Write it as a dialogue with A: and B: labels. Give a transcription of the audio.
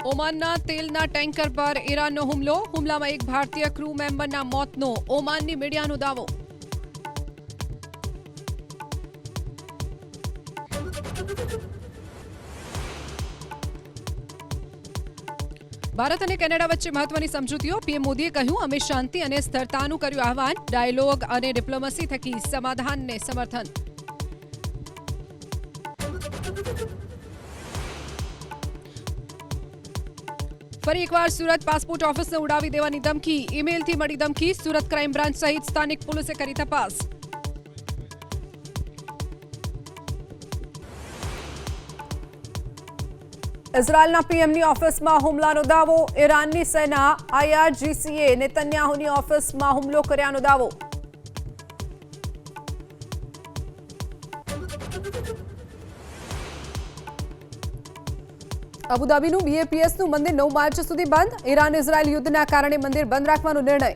A: ઓમાનના તેલના ટેન્કર પર ઈરાનનો હુમલામાં એક ભારતીય ક્રૂ મેમ્બરના મોતનો ઓમાનની મીડિયાનો દાવો. ભારત અને કેનેડા વચ્ચે મહત્વની સમજૂતીઓ. પીએમ મોદીએ કહ્યું, અમે શાંતિ અને સ્થિરતાનું કર્યું આહ્વાન. ડાયલોગ અને ડિપ્લોમસી થકી સમાધાનને સમર્થન. ફરી એકવાર સુરત પાસપોર્ટ ઓફિસને ઉડાવી દેવાની ધમકી. ઈમેલથી મળી ધમકી. સુરત ક્રાઇમ બ્રાન્ચ સહિત સ્થાનિક પોલીસે કરી તપાસ. ઇઝરાયલના પીએમની ઓફિસમાં હુમલાનો દાવો. ઈરાનની સેના આઈઆરજીસીએ નેતન્યાહુની ઓફિસમાં હુમલો કર્યાનો દાવો. અબુધાબીનું બીએપીએસનું મંદિર 9 માર્ચ સુધી બંધ. ઈરાન ઇઝરાયલ યુદ્ધના કારણે મંદિર બંધ રાખવાનો નિર્ણય.